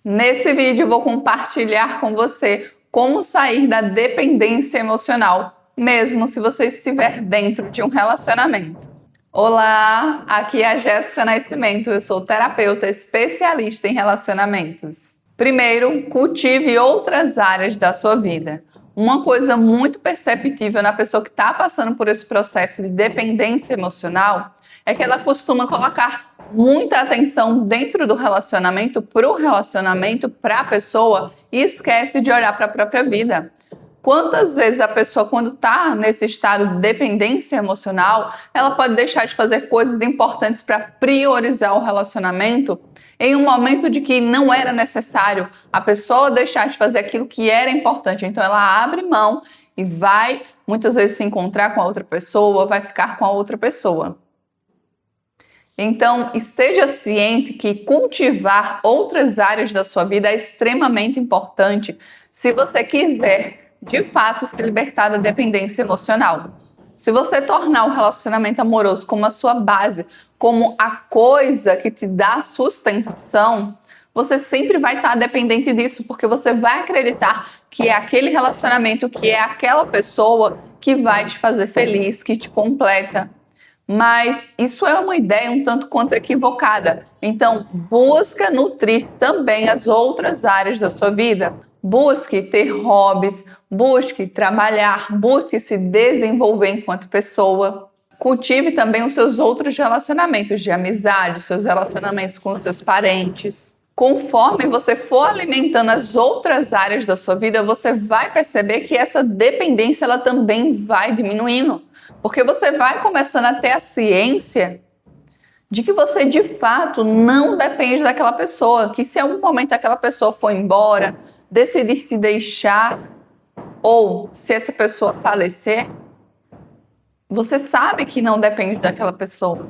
Nesse vídeo eu vou compartilhar com você como sair da dependência emocional, mesmo se você estiver dentro de um relacionamento. Olá, aqui é a Jéssica Nascimento, eu sou terapeuta especialista em relacionamentos. Primeiro, cultive outras áreas da sua vida. Uma coisa muito perceptível na pessoa que está passando por esse processo de dependência emocional é que ela costuma colocar muita atenção dentro do relacionamento, para o relacionamento, para a pessoa, e esquece de olhar para a própria vida. Quantas vezes a pessoa, quando está nesse estado de dependência emocional, ela pode deixar de fazer coisas importantes para priorizar o relacionamento em um momento de que não era necessário a pessoa deixar de fazer aquilo que era importante. Então ela abre mão e vai muitas vezes se encontrar com a outra pessoa, vai ficar com a outra pessoa. Então, esteja ciente que cultivar outras áreas da sua vida é extremamente importante se você quiser, de fato, se libertar da dependência emocional. Se você tornar o relacionamento amoroso como a sua base, como a coisa que te dá sustentação, você sempre vai estar dependente disso, porque você vai acreditar que é aquele relacionamento, que é aquela pessoa que vai te fazer feliz, que te completa. Mas isso é uma ideia um tanto quanto equivocada. Então, busca nutrir também as outras áreas da sua vida. Busque ter hobbies, busque trabalhar, busque se desenvolver enquanto pessoa. Cultive também os seus outros relacionamentos de amizade, seus relacionamentos com os seus parentes. Conforme você for alimentando as outras áreas da sua vida, você vai perceber que essa dependência ela também vai diminuindo. Porque você vai começando a ter a ciência de que você de fato não depende daquela pessoa, que se em algum momento aquela pessoa for embora, decidir te deixar, ou se essa pessoa falecer, você sabe que não depende daquela pessoa.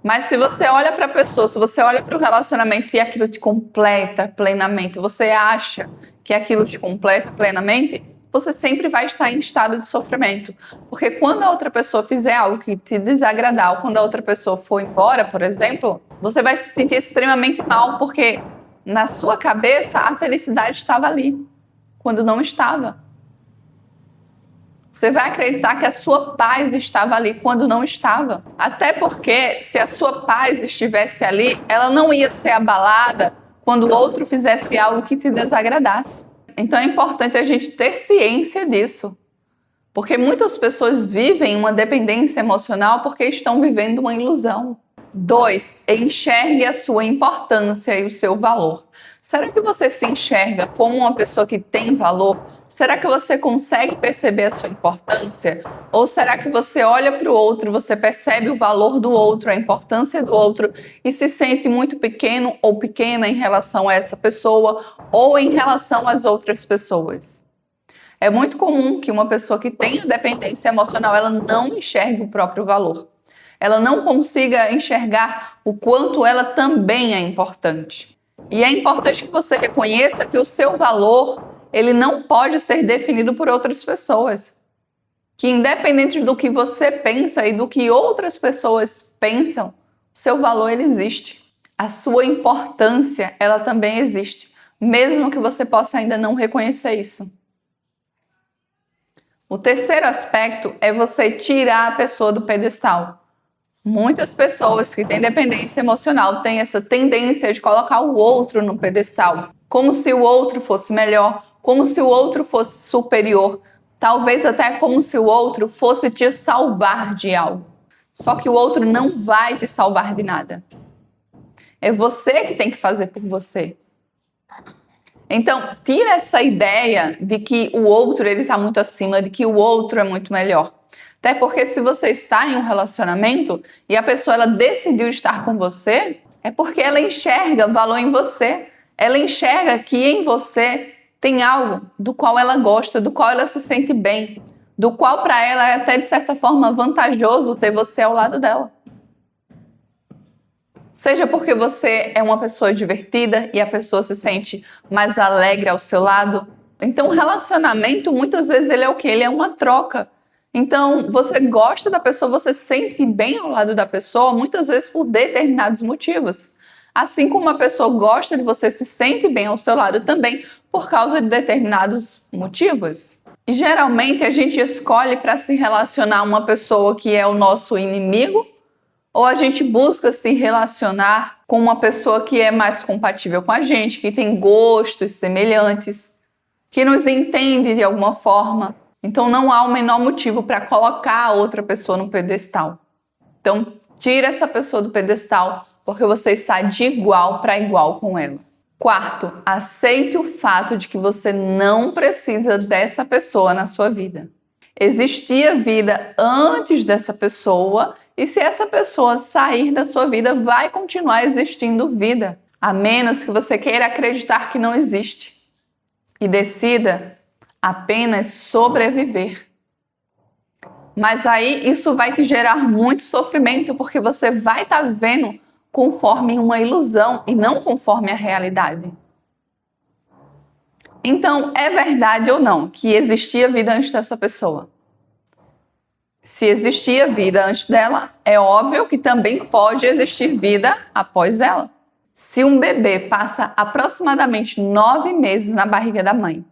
Mas se você olha para a pessoa, se você olha para o relacionamento e aquilo te completa plenamente, você acha que aquilo te completa plenamente, você sempre vai estar em estado de sofrimento. Porque quando a outra pessoa fizer algo que te desagradar, ou quando a outra pessoa for embora, por exemplo, você vai se sentir extremamente mal, porque na sua cabeça a felicidade estava ali, quando não estava. Você vai acreditar que a sua paz estava ali quando não estava. Até porque, se a sua paz estivesse ali, ela não ia ser abalada quando o outro fizesse algo que te desagradasse. Então é importante a gente ter ciência disso. Porque muitas pessoas vivem uma dependência emocional porque estão vivendo uma ilusão. 2. Enxergue a sua importância e o seu valor. Será que você se enxerga como uma pessoa que tem valor? Será que você consegue perceber a sua importância? Ou será que você olha para o outro, você percebe o valor do outro, a importância do outro e se sente muito pequeno ou pequena em relação a essa pessoa ou em relação às outras pessoas? É muito comum que uma pessoa que tenha dependência emocional, ela não enxergue o próprio valor. Ela não consiga enxergar o quanto ela também é importante. E é importante que você reconheça que o seu valor, ele não pode ser definido por outras pessoas. Que independente do que você pensa e do que outras pessoas pensam, o seu valor ele existe. A sua importância, ela também existe, mesmo que você possa ainda não reconhecer isso. O terceiro aspecto é você tirar a pessoa do pedestal. Muitas pessoas que têm dependência emocional têm essa tendência de colocar o outro no pedestal, como se o outro fosse melhor, como se o outro fosse superior, talvez até como se o outro fosse te salvar de algo. Só que o outro não vai te salvar de nada. É você que tem que fazer por você. Então, tira essa ideia de que o outro ele está muito acima, de que o outro é muito melhor. Até porque se você está em um relacionamento e a pessoa ela decidiu estar com você, é porque ela enxerga valor em você. Ela enxerga que em você tem algo do qual ela gosta, do qual ela se sente bem, do qual para ela é até de certa forma vantajoso ter você ao lado dela. Seja porque você é uma pessoa divertida e a pessoa se sente mais alegre ao seu lado. Então, o relacionamento, muitas vezes, ele é o quê? Ele é uma troca. Então, você gosta da pessoa, você se sente bem ao lado da pessoa, muitas vezes por determinados motivos. Assim como uma pessoa gosta de você, se sente bem ao seu lado também por causa de determinados motivos. E geralmente a gente escolhe para se relacionar uma pessoa que é o nosso inimigo, ou a gente busca se relacionar com uma pessoa que é mais compatível com a gente, que tem gostos semelhantes, que nos entende de alguma forma. Então não há o menor motivo para colocar a outra pessoa no pedestal. Então tira essa pessoa do pedestal, porque você está de igual para igual com ela. Quarto, aceite o fato de que você não precisa dessa pessoa na sua vida. Existia vida antes dessa pessoa, e se essa pessoa sair da sua vida, vai continuar existindo vida, a menos que você queira acreditar que não existe e decida apenas sobreviver. Mas aí isso vai te gerar muito sofrimento, porque você vai estar vivendo conforme uma ilusão e não conforme a realidade. Então, é verdade ou não que existia vida antes dessa pessoa? Se existia vida antes dela, é óbvio que também pode existir vida após ela. Se um bebê passa aproximadamente 9 meses na barriga da mãe,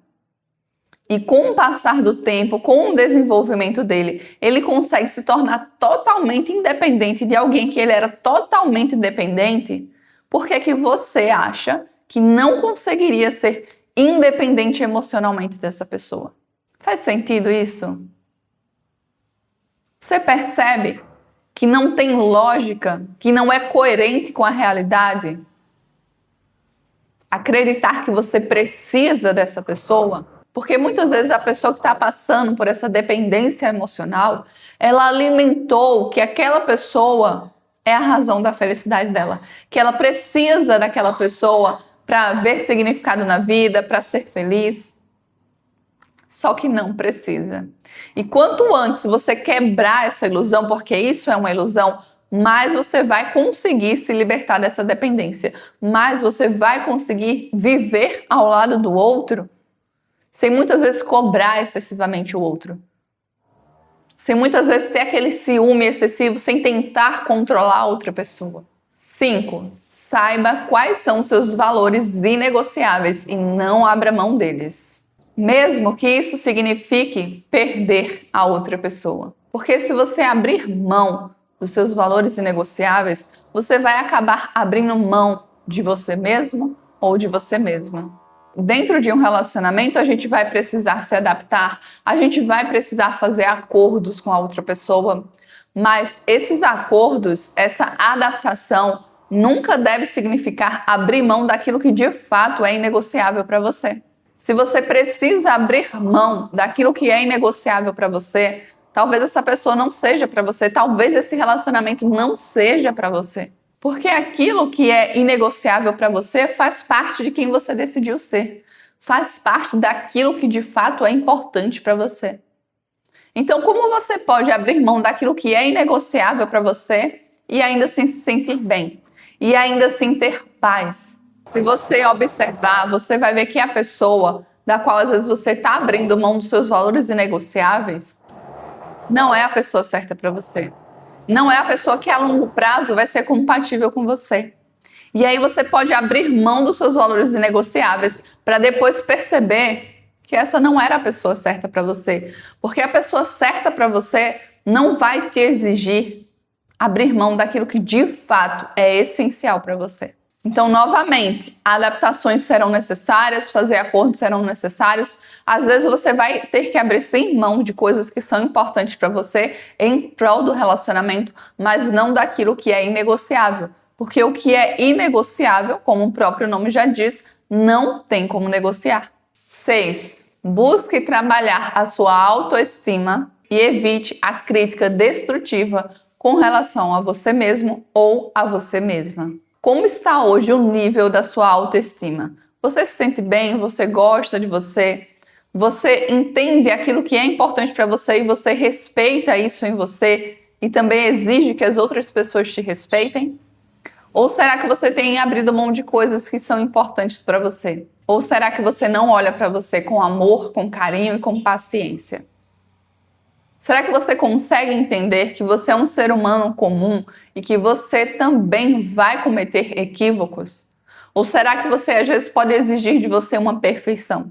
e com o passar do tempo, com o desenvolvimento dele, ele consegue se tornar totalmente independente de alguém que ele era totalmente dependente, por que que você acha que não conseguiria ser independente emocionalmente dessa pessoa? Faz sentido isso? Você percebe que não tem lógica, que não é coerente com a realidade? Acreditar que você precisa dessa pessoa? Porque muitas vezes a pessoa que está passando por essa dependência emocional, ela alimentou que aquela pessoa é a razão da felicidade dela, que ela precisa daquela pessoa para ver significado na vida, para ser feliz. Só que não precisa. E quanto antes você quebrar essa ilusão, porque isso é uma ilusão, mais você vai conseguir se libertar dessa dependência, mais você vai conseguir viver ao lado do outro, sem muitas vezes cobrar excessivamente o outro. Sem muitas vezes ter aquele ciúme excessivo, sem tentar controlar a outra pessoa. 5. Saiba quais são os seus valores inegociáveis e não abra mão deles. Mesmo que isso signifique perder a outra pessoa. Porque se você abrir mão dos seus valores inegociáveis, você vai acabar abrindo mão de você mesmo ou de você mesma. Dentro de um relacionamento, a gente vai precisar se adaptar, a gente vai precisar fazer acordos com a outra pessoa, mas esses acordos, essa adaptação, nunca deve significar abrir mão daquilo que de fato é inegociável para você. Se você precisa abrir mão daquilo que é inegociável para você, talvez essa pessoa não seja para você, talvez esse relacionamento não seja para você. Porque aquilo que é inegociável para você faz parte de quem você decidiu ser. Faz parte daquilo que de fato é importante para você. Então, como você pode abrir mão daquilo que é inegociável para você e ainda assim se sentir bem? E ainda assim ter paz? Se você observar, você vai ver que a pessoa da qual às vezes você está abrindo mão dos seus valores inegociáveis não é a pessoa certa para você. Não é a pessoa que a longo prazo vai ser compatível com você. E aí você pode abrir mão dos seus valores inegociáveis para depois perceber que essa não era a pessoa certa para você. Porque a pessoa certa para você não vai te exigir abrir mão daquilo que de fato é essencial para você. Então, novamente, adaptações serão necessárias, fazer acordos serão necessários. Às vezes você vai ter que abrir sim mão de coisas que são importantes para você em prol do relacionamento, mas não daquilo que é inegociável. Porque o que é inegociável, como o próprio nome já diz, não tem como negociar. 6. Busque trabalhar a sua autoestima e evite a crítica destrutiva com relação a você mesmo ou a você mesma. Como está hoje o nível da sua autoestima? Você se sente bem? Você gosta de você? Você entende aquilo que é importante para você e você respeita isso em você e também exige que as outras pessoas te respeitem? Ou será que você tem abrido mão de coisas que são importantes para você? Ou será que você não olha para você com amor, com carinho e com paciência? Será que você consegue entender que você é um ser humano comum e que você também vai cometer equívocos? Ou será que você às vezes pode exigir de você uma perfeição?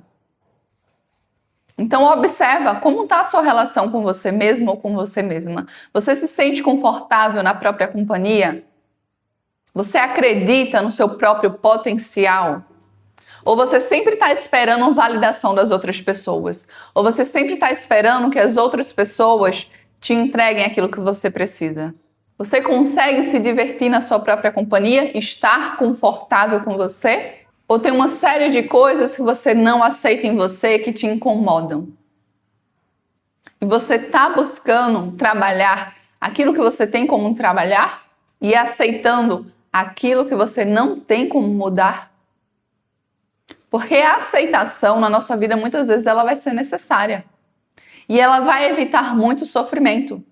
Então observa como está a sua relação com você mesmo ou com você mesma. Você se sente confortável na própria companhia? Você acredita no seu próprio potencial? Ou você sempre está esperando a validação das outras pessoas? Ou você sempre está esperando que as outras pessoas te entreguem aquilo que você precisa? Você consegue se divertir na sua própria companhia? Estar confortável com você? Ou tem uma série de coisas que você não aceita em você que te incomodam? E você está buscando trabalhar aquilo que você tem como trabalhar e aceitando aquilo que você não tem como mudar? Porque a aceitação na nossa vida, muitas vezes, ela vai ser necessária. E ela vai evitar muito sofrimento.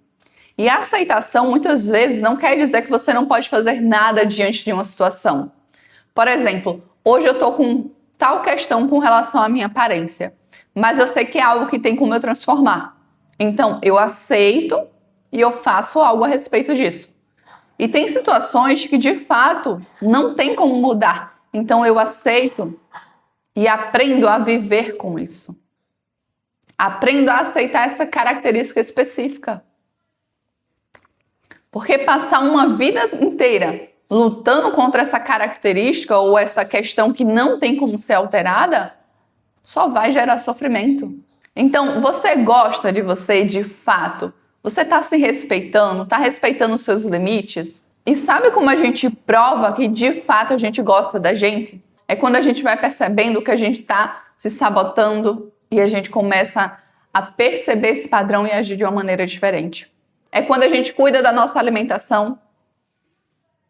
E a aceitação, muitas vezes, não quer dizer que você não pode fazer nada diante de uma situação. Por exemplo, hoje eu tô com tal questão com relação à minha aparência, mas eu sei que é algo que tem como eu transformar. Então, eu aceito e eu faço algo a respeito disso. E tem situações que, de fato, não tem como mudar. Então, eu aceito e aprendo a viver com isso. Aprendo a aceitar essa característica específica. Porque passar uma vida inteira lutando contra essa característica ou essa questão que não tem como ser alterada, só vai gerar sofrimento. Então, você gosta de você de fato? Você está se respeitando? Está respeitando os seus limites? E sabe como a gente prova que de fato a gente gosta da gente? É quando a gente vai percebendo que a gente está se sabotando e a gente começa a perceber esse padrão e agir de uma maneira diferente. É quando a gente cuida da nossa alimentação.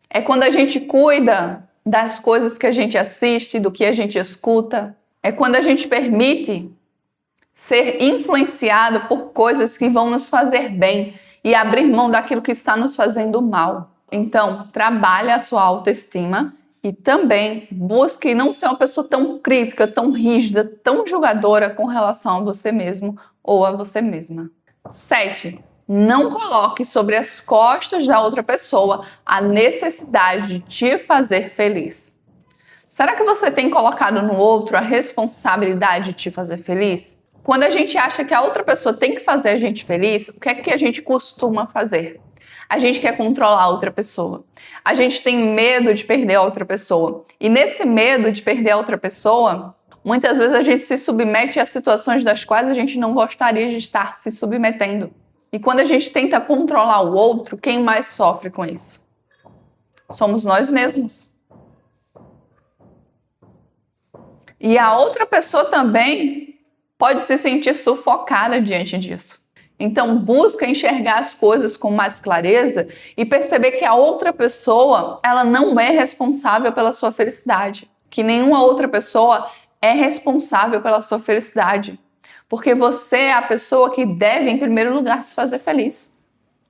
É quando a gente cuida das coisas que a gente assiste, do que a gente escuta. É quando a gente permite ser influenciado por coisas que vão nos fazer bem e abrir mão daquilo que está nos fazendo mal. Então, trabalhe a sua autoestima e também busque não ser uma pessoa tão crítica, tão rígida, tão julgadora com relação a você mesmo ou a você mesma. 7. Não coloque sobre as costas da outra pessoa a necessidade de te fazer feliz. Será que você tem colocado no outro a responsabilidade de te fazer feliz? Quando a gente acha que a outra pessoa tem que fazer a gente feliz, o que é que a gente costuma fazer? A gente quer controlar a outra pessoa. A gente tem medo de perder a outra pessoa. E nesse medo de perder a outra pessoa, muitas vezes a gente se submete a situações das quais a gente não gostaria de estar se submetendo. E quando a gente tenta controlar o outro, quem mais sofre com isso? Somos nós mesmos. E a outra pessoa também pode se sentir sufocada diante disso. Então, busca enxergar as coisas com mais clareza e perceber que a outra pessoa, ela não é responsável pela sua felicidade. Que nenhuma outra pessoa é responsável pela sua felicidade. Porque você é a pessoa que deve, em primeiro lugar, se fazer feliz.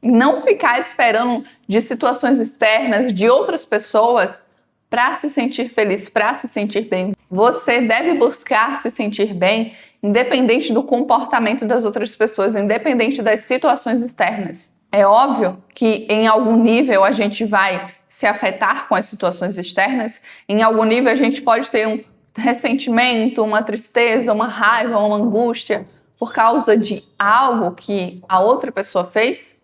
E não ficar esperando de situações externas, de outras pessoas, para se sentir feliz, para se sentir bem. Você deve buscar se sentir bem, independente do comportamento das outras pessoas, independente das situações externas. É óbvio que em algum nível a gente vai se afetar com as situações externas, em algum nível a gente pode ter um ressentimento, uma tristeza, uma raiva, uma angústia por causa de algo que a outra pessoa fez.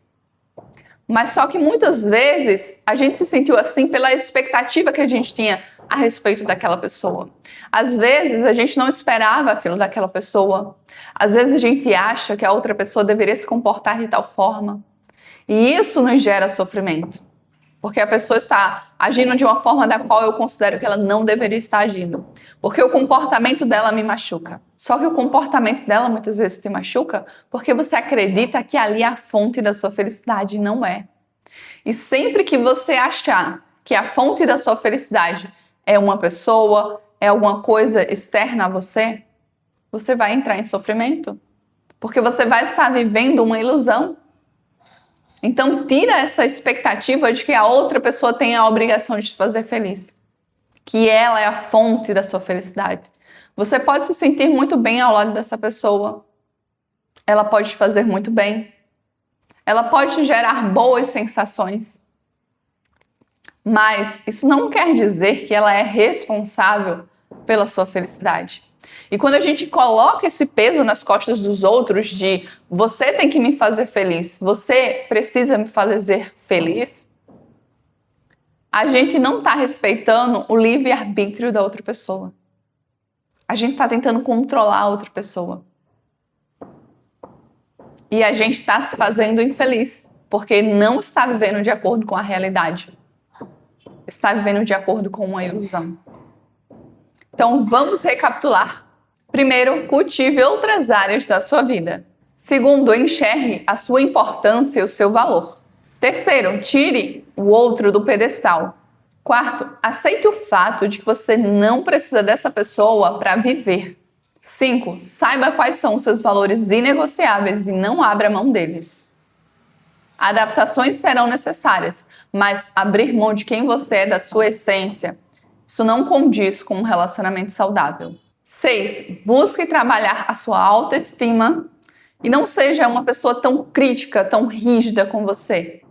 Mas só que muitas vezes a gente se sentiu assim pela expectativa que a gente tinha a respeito daquela pessoa. Às vezes a gente não esperava aquilo daquela pessoa. Às vezes a gente acha que a outra pessoa deveria se comportar de tal forma. E isso nos gera sofrimento. Porque a pessoa está agindo de uma forma da qual eu considero que ela não deveria estar agindo. Porque o comportamento dela me machuca. Só que o comportamento dela muitas vezes te machuca porque você acredita que ali é a fonte da sua felicidade, não é. E sempre que você achar que a fonte da sua felicidade é uma pessoa, é alguma coisa externa a você, você vai entrar em sofrimento. Porque você vai estar vivendo uma ilusão. Então, tira essa expectativa de que a outra pessoa tem a obrigação de te fazer feliz. Que ela é a fonte da sua felicidade. Você pode se sentir muito bem ao lado dessa pessoa. Ela pode te fazer muito bem. ela pode te gerar boas sensações, mas isso não quer dizer que ela é responsável pela sua felicidade. E quando a gente coloca esse peso nas costas dos outros de você tem que me fazer feliz, você precisa me fazer feliz, a gente não está respeitando o livre-arbítrio da outra pessoa. A gente está tentando controlar a outra pessoa. E a gente está se fazendo infeliz, porque não está vivendo de acordo com a realidade. Está vivendo de acordo com uma ilusão. Então, vamos recapitular. Primeiro, cultive outras áreas da sua vida. Segundo, enxergue a sua importância e o seu valor. Terceiro, tire o outro do pedestal. Quarto, aceite o fato de que você não precisa dessa pessoa para viver. 5. Saiba quais são os seus valores inegociáveis e não abra mão deles. Adaptações serão necessárias, mas abrir mão de quem você é, da sua essência, isso não condiz com um relacionamento saudável. 6. Busque trabalhar a sua autoestima e não seja uma pessoa tão crítica, tão rígida com você.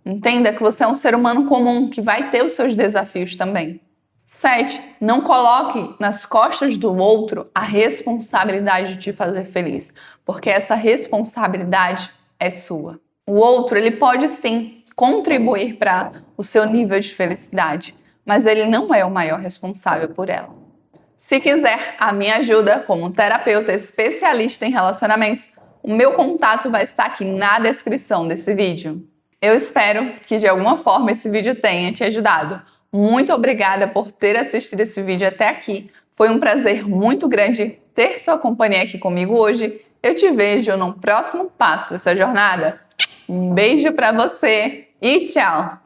Entenda que você é um ser humano comum, que vai ter os seus desafios também. 7. Não coloque nas costas do outro a responsabilidade de te fazer feliz, porque essa responsabilidade é sua. O outro, ele pode sim contribuir para o seu nível de felicidade, mas ele não é o maior responsável por ela. Se quiser a minha ajuda como terapeuta especialista em relacionamentos, o meu contato vai estar aqui na descrição desse vídeo. Eu espero que de alguma forma esse vídeo tenha te ajudado. Muito obrigada por ter assistido esse vídeo até aqui. Foi um prazer muito grande ter sua companhia aqui comigo hoje. Eu te vejo no próximo passo dessa jornada. Um beijo pra você e tchau!